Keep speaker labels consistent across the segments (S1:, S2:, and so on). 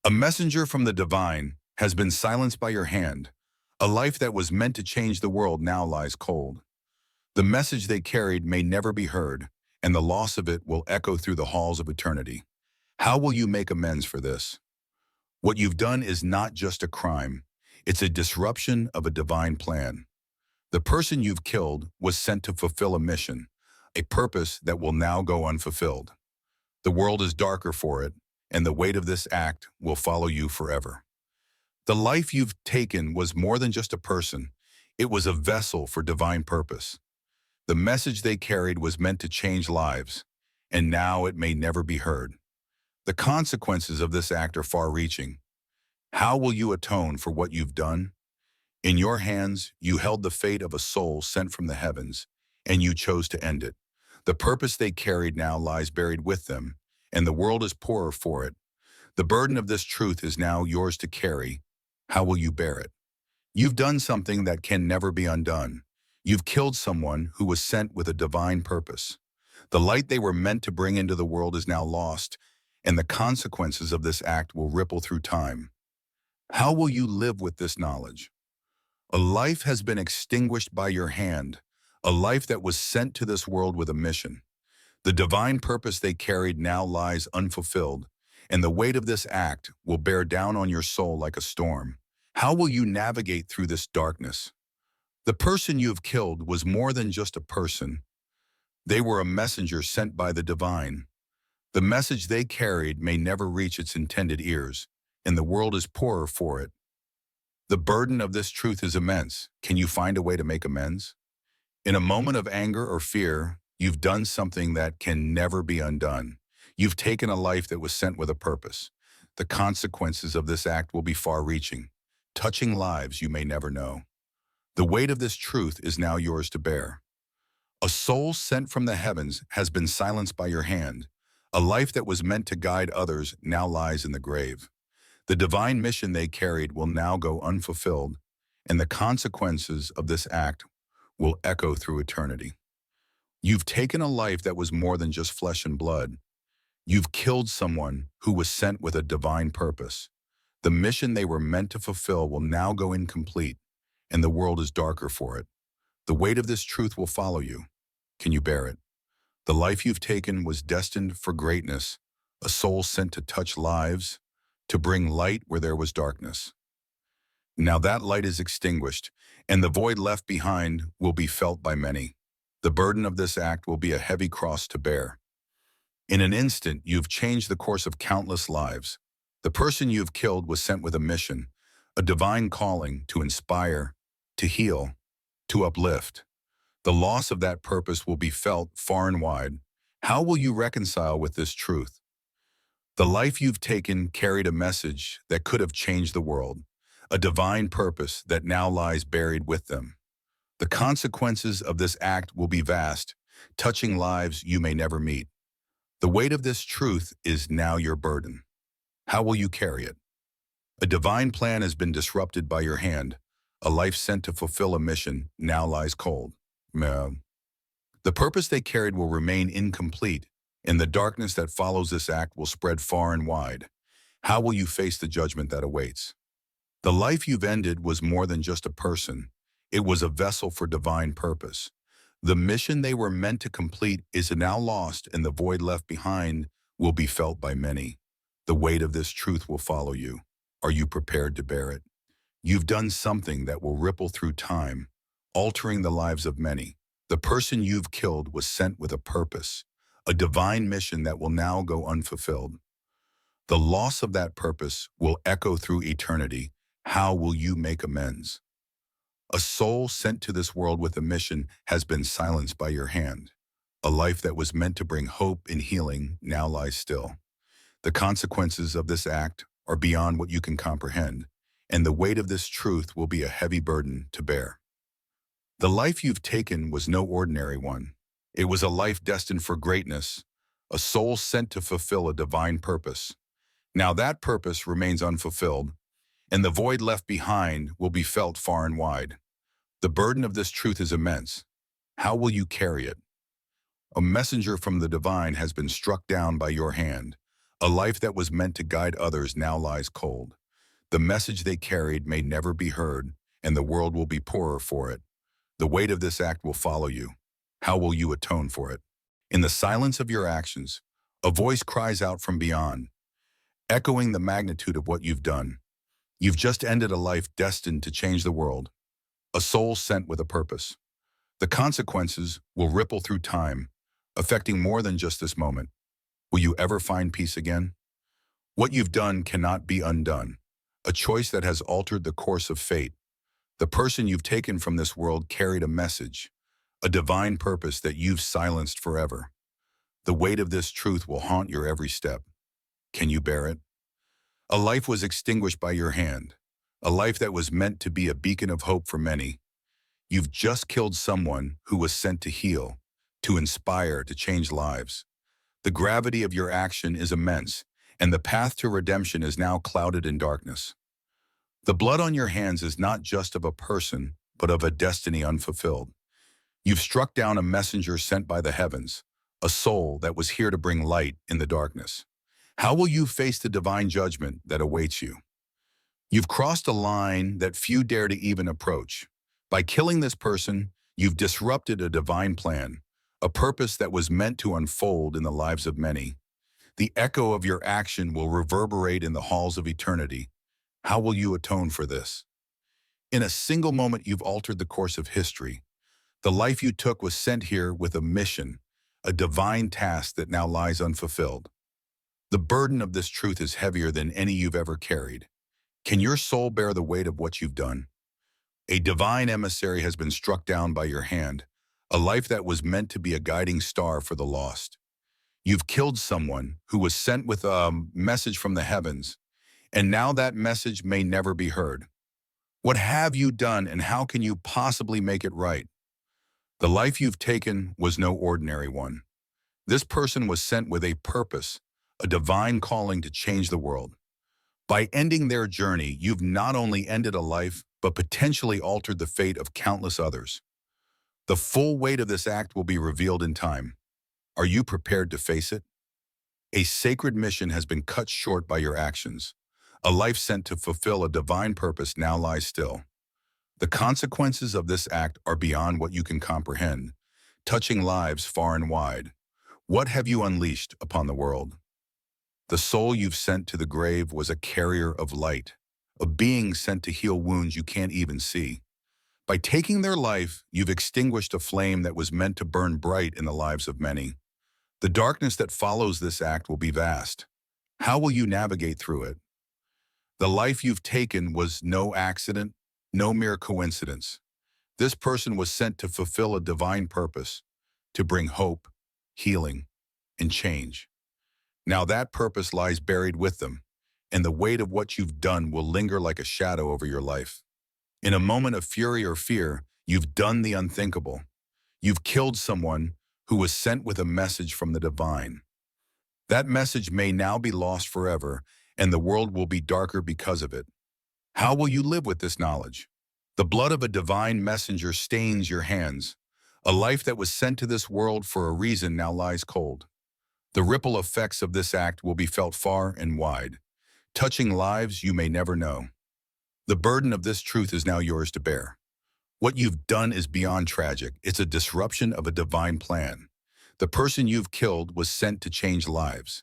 S1: A messenger from the divine has been silenced by your hand. A life that was meant to change the world now lies cold. The message they carried may never be heard, and the loss of it will echo through the halls of eternity. How will you make amends for this? What you've done is not just a crime. It's a disruption of a divine plan. The person you've killed was sent to fulfill a mission, a purpose that will now go unfulfilled. The world is darker for it, and the weight of this act will follow you forever. The life you've taken was more than just a person. It was a vessel for divine purpose. The message they carried was meant to change lives, and now it may never be heard. The consequences of this act are far-reaching. How will you atone for what you've done? In your hands, you held the fate of a soul sent from the heavens, and you chose to end it. The purpose they carried now lies buried with them, and the world is poorer for it. The burden of this truth is now yours to carry. How will you bear it? You've done something that can never be undone. You've killed someone who was sent with a divine purpose. The light they were meant to bring into the world is now lost, and the consequences of this act will ripple through time. How will you live with this knowledge? A life has been extinguished by your hand, a life that was sent to this world with a mission. The divine purpose they carried now lies unfulfilled, and the weight of this act will bear down on your soul like a storm. How will you navigate through this darkness? The person you have killed was more than just a person. They were a messenger sent by the divine. The message they carried may never reach its intended ears, and the world is poorer for it. The burden of this truth is immense. Can you find a way to make amends? In a moment of anger or fear, you've done something that can never be undone. You've taken a life that was sent with a purpose. The consequences of this act will be far-reaching, touching lives you may never know. The weight of this truth is now yours to bear. A soul sent from the heavens has been silenced by your hand. A life that was meant to guide others now lies in the grave. The divine mission they carried will now go unfulfilled, and the consequences of this act will echo through eternity. You've taken a life that was more than just flesh and blood. You've killed someone who was sent with a divine purpose. The mission they were meant to fulfill will now go incomplete, and the world is darker for it. The weight of this truth will follow you. Can you bear it? The life you've taken was destined for greatness, a soul sent to touch lives, to bring light where there was darkness. Now that light is extinguished, and the void left behind will be felt by many. The burden of this act will be a heavy cross to bear. In an instant, you've changed the course of countless lives. The person you've killed was sent with a mission, a divine calling to inspire, to heal, to uplift. The loss of that purpose will be felt far and wide. How will you reconcile with this truth? The life you've taken carried a message that could have changed the world, a divine purpose that now lies buried with them. The consequences of this act will be vast, touching lives you may never meet. The weight of this truth is now your burden. How will you carry it? A divine plan has been disrupted by your hand. A life sent to fulfill a mission now lies cold. The purpose they carried will remain incomplete, and the darkness that follows this act will spread far and wide. How will you face the judgment that awaits? The life you've ended was more than just a person. It was a vessel for divine purpose. The mission they were meant to complete is now lost, and the void left behind will be felt by many. The weight of this truth will follow you. Are you prepared to bear it? You've done something that will ripple through time, altering the lives of many. The person you've killed was sent with a purpose, a divine mission that will now go unfulfilled. The loss of that purpose will echo through eternity. How will you make amends? A soul sent to this world with a mission has been silenced by your hand. A life that was meant to bring hope and healing now lies still. The consequences of this act are beyond what you can comprehend, and the weight of this truth will be a heavy burden to bear. The life you've taken was no ordinary one. It was a life destined for greatness, a soul sent to fulfill a divine purpose. Now that purpose remains unfulfilled, and the void left behind will be felt far and wide. The burden of this truth is immense. How will you carry it? A messenger from the divine has been struck down by your hand. A life that was meant to guide others now lies cold. The message they carried may never be heard, and the world will be poorer for it. The weight of this act will follow you. How will you atone for it? In the silence of your actions, a voice cries out from beyond, echoing the magnitude of what you've done. You've just ended a life destined to change the world, a soul sent with a purpose. The consequences will ripple through time, affecting more than just this moment. Will you ever find peace again? What you've done cannot be undone, a choice that has altered the course of fate. The person you've taken from this world carried a message, a divine purpose that you've silenced forever. The weight of this truth will haunt your every step. Can you bear it? A life was extinguished by your hand, a life that was meant to be a beacon of hope for many. You've just killed someone who was sent to heal, to inspire, to change lives. The gravity of your action is immense, and the path to redemption is now clouded in darkness. The blood on your hands is not just of a person, but of a destiny unfulfilled. You've struck down a messenger sent by the heavens, a soul that was here to bring light in the darkness. How will you face the divine judgment that awaits you? You've crossed a line that few dare to even approach. By killing this person, you've disrupted a divine plan, a purpose that was meant to unfold in the lives of many. The echo of your action will reverberate in the halls of eternity. How will you atone for this? In a single moment, you've altered the course of history. The life you took was sent here with a mission, a divine task that now lies unfulfilled. The burden of this truth is heavier than any you've ever carried. Can your soul bear the weight of what you've done? A divine emissary has been struck down by your hand, a life that was meant to be a guiding star for the lost. You've killed someone who was sent with a message from the heavens, and now that message may never be heard. What have you done, and how can you possibly make it right? The life you've taken was no ordinary one. This person was sent with a purpose, a divine calling to change the world. By ending their journey, you've not only ended a life, but potentially altered the fate of countless others. The full weight of this act will be revealed in time. Are you prepared to face it? A sacred mission has been cut short by your actions. A life sent to fulfill a divine purpose now lies still. The consequences of this act are beyond what you can comprehend, touching lives far and wide. What have you unleashed upon the world? The soul you've sent to the grave was a carrier of light, a being sent to heal wounds you can't even see. By taking their life, you've extinguished a flame that was meant to burn bright in the lives of many. The darkness that follows this act will be vast. How will you navigate through it? The life you've taken was no accident, no mere coincidence. This person was sent to fulfill a divine purpose, to bring hope, healing, and change. Now that purpose lies buried with them, and the weight of what you've done will linger like a shadow over your life. In a moment of fury or fear, you've done the unthinkable. You've killed someone who was sent with a message from the divine. That message may now be lost forever, and the world will be darker because of it. How will you live with this knowledge? The blood of a divine messenger stains your hands. A life that was sent to this world for a reason now lies cold. The ripple effects of this act will be felt far and wide, touching lives you may never know. The burden of this truth is now yours to bear. What you've done is beyond tragic. It's a disruption of a divine plan. The person you've killed was sent to change lives,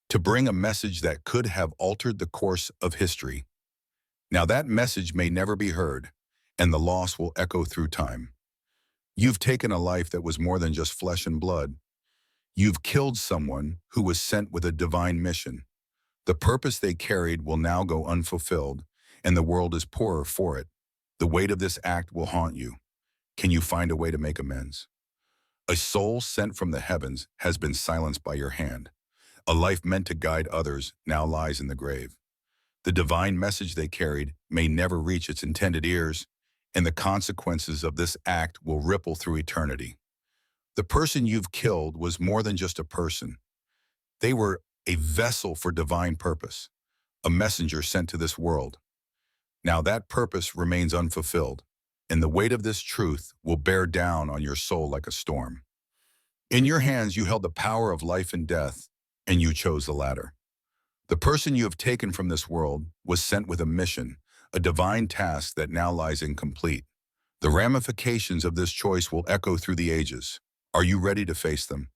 S1: to bring a message that could have altered the course of history. Now that message may never be heard, and the loss will echo through time. You've taken a life that was more than just flesh and blood. You've killed someone who was sent with a divine mission. The purpose they carried will now go unfulfilled, and the world is poorer for it. The weight of this act will haunt you. Can you find a way to make amends? A soul sent from the heavens has been silenced by your hand. A life meant to guide others now lies in the grave. The divine message they carried may never reach its intended ears, and the consequences of this act will ripple through eternity. The person you've killed was more than just a person. They were a vessel for divine purpose, a messenger sent to this world. Now that purpose remains unfulfilled, and the weight of this truth will bear down on your soul like a storm. In your hands you held the power of life and death, and you chose the latter. The person you have taken from this world was sent with a mission, a divine task that now lies incomplete. The ramifications of this choice will echo through the ages. Are you ready to face them?